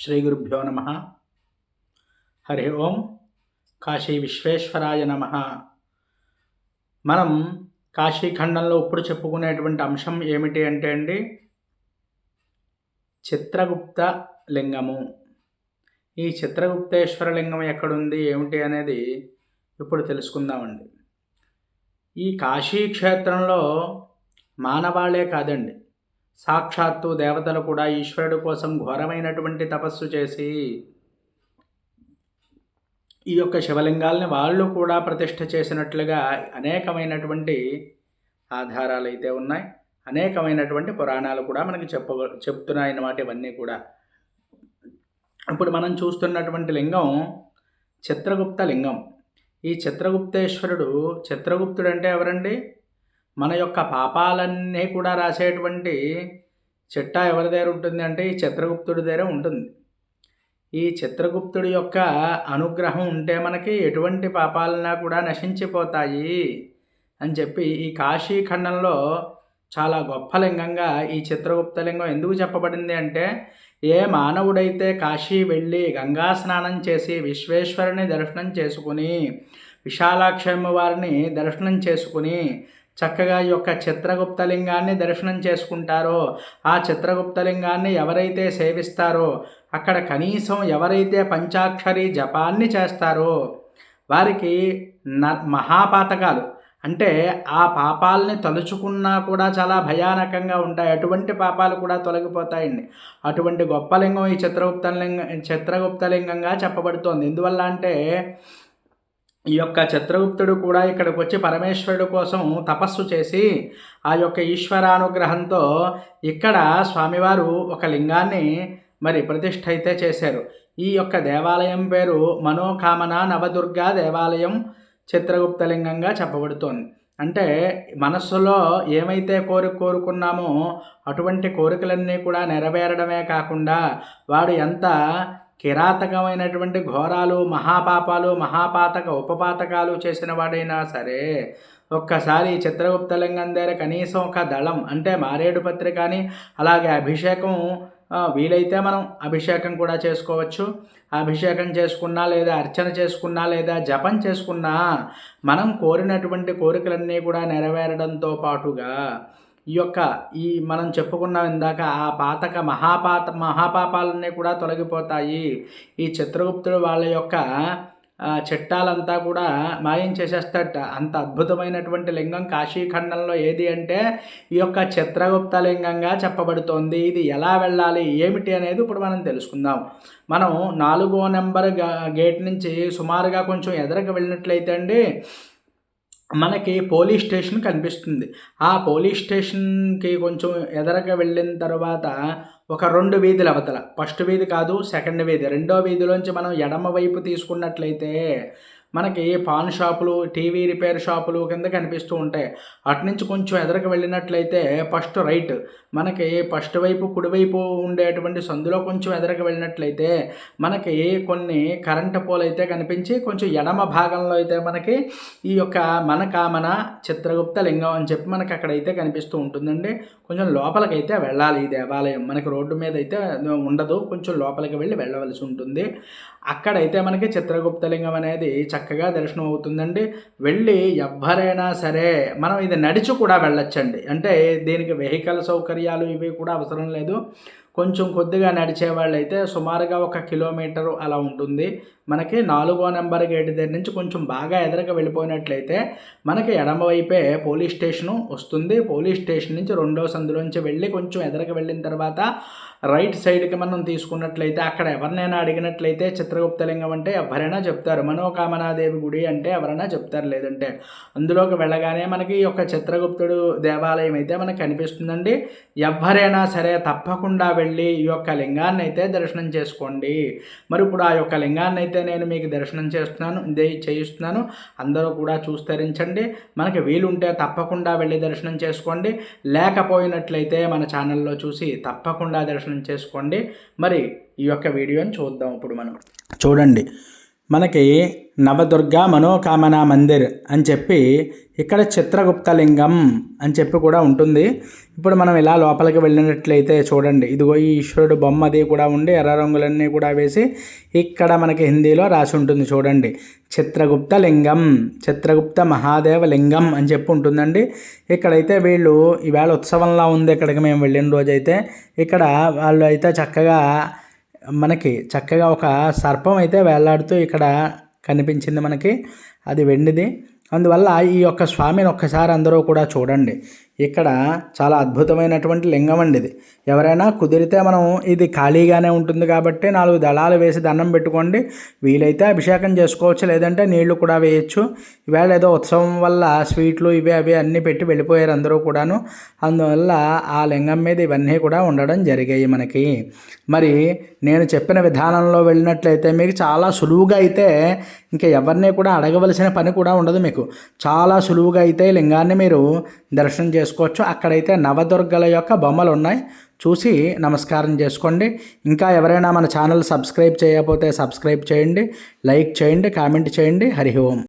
శ్రీ గురుభ్యో నమ. హరి ఓం. కాశీ విశ్వేశ్వరాయ నమ. మనం కాశీఖండంలో ఇప్పుడు చెప్పుకునేటువంటి అంశం ఏమిటి అంటే అండి, చిత్రగుప్త లింగము. ఈ చిత్రగుప్తేశ్వర లింగం ఎక్కడుంది ఏమిటి అనేది ఇప్పుడు తెలుసుకుందామండి. ఈ కాశీ క్షేత్రంలో మానవాళే కాదండి, సాక్షాత్తు దేవతలు కూడా ఈశ్వరుడు కోసం ఘోరమైనటువంటి తపస్సు చేసి ఈ యొక్క శివలింగాల్ని వాళ్ళు కూడా ప్రతిష్ఠ చేసినట్లుగా అనేకమైనటువంటి ఆధారాలు అయితే ఉన్నాయి. అనేకమైనటువంటి పురాణాలు కూడా మనకి చెప్తున్నాయన్నమాట ఇవన్నీ కూడా. ఇప్పుడు మనం చూస్తున్నటువంటి లింగం చిత్రగుప్త లింగం. ఈ చిత్రగుప్తుడు అంటే ఎవరండి? మన యొక్క పాపాలన్నీ కూడా రాసేటువంటి చిట్టా ఎవరి దగ్గర ఉంటుంది అంటే ఈ చిత్రగుప్తుడి దగ్గర ఉంటుంది. ఈ చిత్రగుప్తుడి యొక్క అనుగ్రహం ఉంటే మనకి ఎటువంటి పాపాలన్నా కూడా నశించిపోతాయి అని చెప్పి ఈ కాశీఖండంలో చాలా గొప్ప లింగంగా ఈ చిత్రగుప్త లింగం ఎందుకు చెప్పబడింది అంటే, ఏ మానవుడైతే కాశీ వెళ్ళి గంగా స్నానం చేసి విశ్వేశ్వరుని దర్శనం చేసుకుని విశాలాక్షి అమ్మవారిని దర్శనం చేసుకుని చక్కగా ఈ యొక్క చిత్రగుప్తలింగాన్ని దర్శనం చేసుకుంటారో, ఆ చిత్రగుప్తలింగాన్ని ఎవరైతే సేవిస్తారో, అక్కడ కనీసం ఎవరైతే పంచాక్షరి జపాన్ని చేస్తారో వారికి మహాపాతకాలు అంటే ఆ పాపాలని తలుచుకున్నా కూడా చాలా భయానకంగా ఉంటాయి. అటువంటి పాపాలు కూడా తొలగిపోతాయండి. అటువంటి గొప్ప లింగం ఈ చిత్రగుప్తలింగంగా చెప్పబడుతోంది. ఎందువల్ల అంటే ఈ యొక్క చిత్రగుప్తుడు కూడా ఇక్కడికి వచ్చి పరమేశ్వరుడు కోసం తపస్సు చేసి ఆ యొక్క ఈశ్వరానుగ్రహంతో ఇక్కడ స్వామివారు ఒక లింగాన్ని ప్రతిష్ఠ అయితే చేశారు. ఈ యొక్క దేవాలయం పేరు మనోకామన నవదుర్గా దేవాలయం చిత్రగుప్తలింగంగా చెప్పబడుతోంది. అంటే మనస్సులో ఏమైతే కోరుకున్నామో అటువంటి కోరికలన్నీ కూడా నెరవేరడమే కాకుండా వాడు ఎంత కిరాతకమైనటువంటి ఘోరాలు, మహాపాపాలు, మహాపాతక ఉపపాతకాలు చేసిన వాడైనా సరే ఒక్కసారి చిత్రగుప్తలింగం దగ్గర కనీసం ఒక దళం అంటే మారేడు పత్రి కానీ అలాగే అభిషేకం వీలైతే మనం అభిషేకం కూడా చేసుకోవచ్చు. అభిషేకం చేసుకున్నా లేదా అర్చన చేసుకున్నా లేదా జపం చేసుకున్నా మనం కోరినటువంటి కోరికలన్నీ కూడా నెరవేరడంతో పాటుగా ఈ మనం చెప్పుకున్నాం ఇందాక ఆ మహాపాపాలన్నీ కూడా తొలగిపోతాయి. ఈ చిత్రగుప్తుడు వాళ్ళ యొక్క చట్టాలంతా కూడా మాయం చేసేస్తాడట. అంత అద్భుతమైనటువంటి లింగం కాశీఖండంలో ఏది అంటే ఈ యొక్క చిత్రగుప్త లింగంగా చెప్పబడుతోంది. ఇది ఎలా వెళ్ళాలి ఏమిటి అనేది ఇప్పుడు మనం తెలుసుకుందాం. మనం 4వ నెంబర్ గేట్ నుంచి సుమారుగా కొంచెం ఎదరకు వెళ్ళినట్లయితే అండి మనకి పోలీస్ స్టేషన్ కనిపిస్తుంది. ఆ పోలీస్ స్టేషన్కి కొంచెం ఎదరగా వెళ్ళిన తర్వాత ఒక 2 వీధుల అవతల, ఫస్ట్ వీధి కాదు సెకండ్ వీధి, రెండో వీధిలోంచి మనం ఎడమ వైపు తీసుకున్నట్లయితే మనకి పాన్ షాపులు, టీవీ రిపేర్ షాపులు కింద కనిపిస్తూ ఉంటాయి. అటు నుంచి కొంచెం ఎదరకు వెళ్ళినట్లయితే ఫస్ట్ రైట్ మనకి ఫస్ట్ వైపు కుడివైపు ఉండేటువంటి సందులో కొంచెం ఎదరకు వెళ్ళినట్లయితే మనకి కొన్ని కరెంటు పోల్ అయితే కనిపించి కొంచెం ఎడమ భాగంలో అయితే మనకి ఈ యొక్క మనకామన చిత్రగుప్త లింగం అని చెప్పి మనకి అక్కడైతే కనిపిస్తూ ఉంటుందండి. కొంచెం లోపలికైతే వెళ్ళాలి. ఈ దేవాలయం మనకి రోడ్డు మీద అయితే ఉండదు, కొంచెం లోపలికి వెళ్ళి వెళ్ళవలసి ఉంటుంది. అక్కడైతే మనకి చిత్రగుప్తలింగం అనేది చక్కగా దర్శనం అవుతుందండి. వెళ్ళి ఎవ్వరైనా సరే మనం ఇది నడిచి కూడా వెళ్ళొచ్చండి. అంటే దీనికి వెహికల్ సౌకర్యాలు ఇవి కూడా అవసరం లేదు. కొంచెం కొద్దిగా నడిచే వాళ్ళైతే సుమారుగా 1 కిలోమీటరు అలా ఉంటుంది. మనకి 4వ నెంబర్ గేట్ దగ్గర నుంచి కొంచెం బాగా ఎదరగా వెళ్ళిపోయినట్లయితే మనకి ఎడమవైపే పోలీస్ స్టేషను వస్తుంది. పోలీస్ స్టేషన్ నుంచి 2వ సందులోంచి వెళ్ళి కొంచెం ఎదరగా వెళ్ళిన తర్వాత రైట్ సైడ్కి మనం తీసుకున్నట్లయితే అక్కడ ఎవరినైనా అడిగినట్లయితే చిత్రగుప్తలింగం అంటే ఎవరైనా చెప్తారు. మనోకామనాదేవి గుడి అంటే ఎవరైనా చెప్తారు. లేదంటే అందులోకి వెళ్ళగానే మనకి ఈ యొక్క చిత్రగుప్తుడు దేవాలయం అయితే మనకు కనిపిస్తుందండి. ఎవరైనా సరే తప్పకుండా వెళ్ళి ఈ యొక్క లింగాన్ని అయితే దర్శనం చేసుకోండి. మరి ఇప్పుడు ఆ యొక్క లింగాన్ని అయితే నేను మీకు దర్శనం చేయిస్తున్నాను. అందరూ కూడా చూసి ధరించండి. మనకి వీలుంటే తప్పకుండా వెళ్ళి దర్శనం చేసుకోండి. లేకపోయినట్లయితే మన ఛానల్లో చూసి తప్పకుండా దర్శనం చేసుకోండి. మరి ఈ యొక్క వీడియోని చూద్దాం. ఇప్పుడు మనం చూడండి, మనకి నవదుర్గా మనోకామనా మందిర్ అని చెప్పి ఇక్కడ చిత్రగుప్త లింగం అని చెప్పి కూడా ఉంటుంది. ఇప్పుడు మనం ఇలా లోపలికి వెళ్ళినట్లయితే చూడండి, ఇదిగో ఈ ఈశ్వరుడు బొమ్మ అది కూడా ఉండి ఎర్ర రంగులన్నీ కూడా వేసి ఇక్కడ మనకి హిందీలో రాసి ఉంటుంది చూడండి, చిత్రగుప్త లింగం, చిత్రగుప్త మహాదేవ లింగం అని చెప్పి ఉంటుందండి. ఇక్కడైతే వీళ్ళు ఈవేళ ఉత్సవంలా ఉంది. ఇక్కడికి మేము వెళ్ళిన రోజైతే ఇక్కడ వాళ్ళు అయితే చక్కగా ఒక సర్పం అయితే వేలాడుతూ ఇక్కడ కనిపించింది మనకి, అది వెండిది. అందువల్ల ఈ యొక్క స్వామిని ఒక్కసారి అందరూ కూడా చూడండి. ఇక్కడ చాలా అద్భుతమైనటువంటి లింగం అండి ఇది. ఎవరైనా కుదిరితే మనం ఇది ఖాళీగానే ఉంటుంది కాబట్టి 4 దళాలు వేసి దండం పెట్టుకోండి. వీలైతే అభిషేకం చేసుకోవచ్చు, లేదంటే నీళ్లు కూడా వేయచ్చు. ఈవేళ ఏదో ఉత్సవం వల్ల స్వీట్లు అవి అన్నీ పెట్టి వెళ్ళిపోయారు అందరూ కూడాను. అందువల్ల ఆ లింగం మీద ఇవన్నీ కూడా ఉండడం జరిగాయి మనకి. మరి నేను చెప్పిన విధానంలో వెళ్ళినట్లయితే మీకు చాలా సులువుగా అయితే ఇంకా ఎవరిని కూడా అడగవలసిన పని కూడా ఉండదు. మీకు చాలా సులువుగా అయితే లింగాన్ని మీరు దర్శనం చేసుకోవచ్చు. అక్కడైతే నవదుర్గల యొక్క బొమ్మలు ఉన్నాయి, చూసి నమస్కారం చేసుకోండి. ఇంకా ఎవరైనా మన ఛానల్ సబ్స్క్రైబ్ చేయకపోతే సబ్స్క్రైబ్ చేయండి, లైక్ చేయండి, కామెంట్ చేయండి. హరి ఓం.